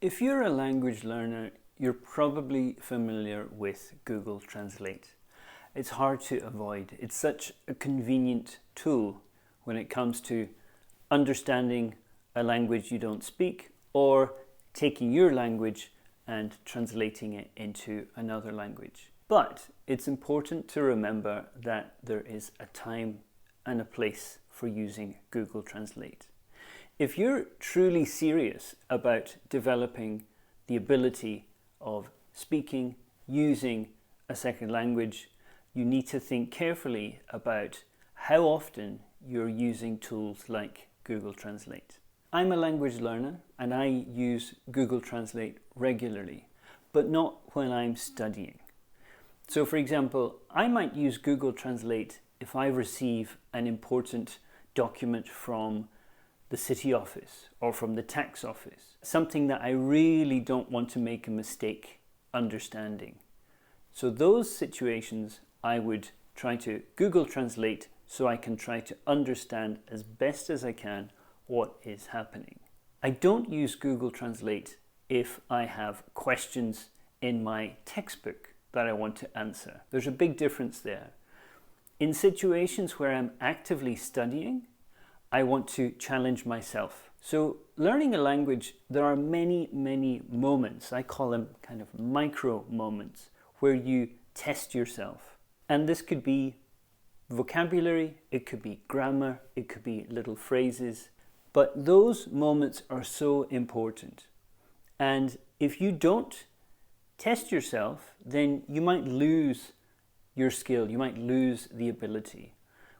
If you're a language learner, you're probably familiar with Google Translate. It's hard to avoid. It's such a convenient tool when it comes to understanding a language you don't speak or taking your language and translating it into another language. But it's important to remember that there is a time and a place for using Google Translate. If you're truly serious about developing the ability of speaking, using a second language, you need to think carefully about how often you're using tools like Google Translate. I'm a language learner and I use Google Translate regularly, but not when I'm studying. So for example, I might use Google Translate if I receive an important document from the city office or from the tax office, something that I really don't want to make a mistake understanding. So those situations I would try to Google Translate so I can try to understand as best as I can what is happening. I don't use Google Translate if I have questions in my textbook that I want to answer. There's a big difference there. In situations where I'm actively studying, I want to challenge myself. So learning a language, there are many moments, I call them kind of micro moments, where you test yourself. And this could be vocabulary, it could be grammar, it could be little phrases, but those moments are so important. And if you don't test yourself, then you might lose your skill, you might lose the ability.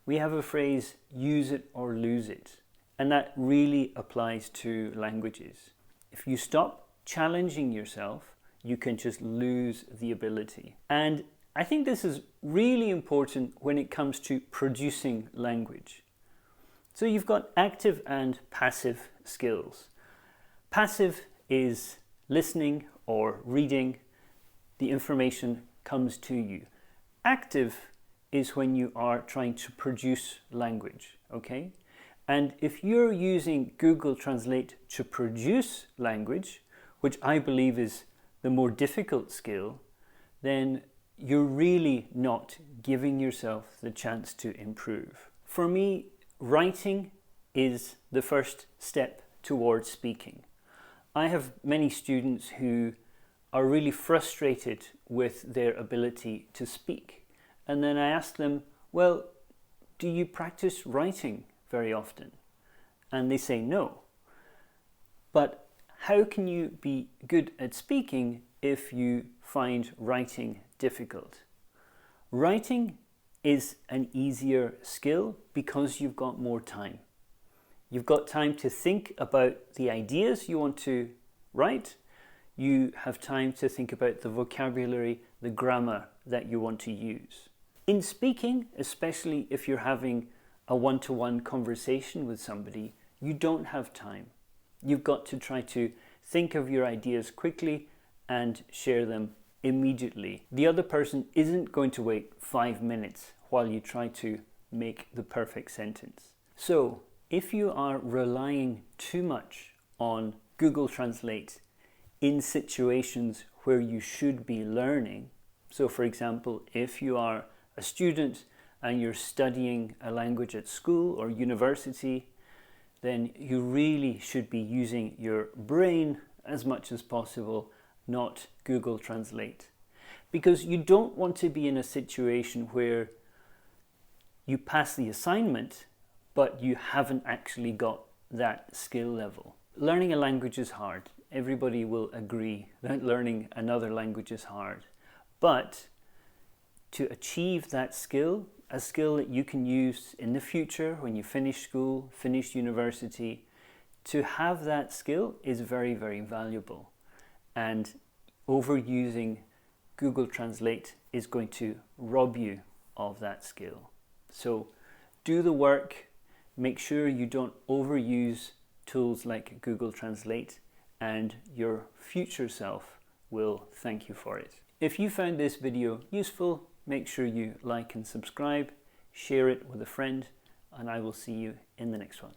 We have a phrase, use it or lose it. And that really applies to languages. If you stop challenging yourself, you can just lose the ability. And I think this is really important when it comes to producing language. So you've got active and passive skills. Passive is listening or reading. The information comes to you. Active is when you are trying to produce language, okay? And if you're using Google Translate to produce language, which I believe is the more difficult skill, then you're really not giving yourself the chance to improve. For me, writing is the first step towards speaking. I have many students who are really frustrated with their ability to speak. And then I ask them, well, do you practice writing very often? And they say no. But how can you be good at speaking if you find writing difficult? Writing is an easier skill because you've got more time. You've got time to think about the ideas you want to write. You have time to think about the vocabulary, the grammar that you want to use. In speaking, especially if you're having a one-to-one conversation with somebody, you don't have time. You've got to try to think of your ideas quickly and share them immediately. The other person isn't going to wait 5 minutes while you try to make the perfect sentence. So, if you are relying too much on Google Translate in situations where you should be learning, so for example, if you are a student and you're studying a language at school or university, then you really should be using your brain as much as possible, not Google Translate. Because you don't want to be in a situation where you pass the assignment, but you haven't actually got that skill level. Learning a language is hard. Everybody will agree that learning another language is hard. But to achieve that skill, a skill that you can use in the future when you finish school, finish university, to have that skill is very valuable. And overusing Google Translate is going to rob you of that skill. So do the work, make sure you don't overuse tools like Google Translate, and your future self will thank you for it. If you found this video useful, make sure you like and subscribe, share it with a friend, and I will see you in the next one.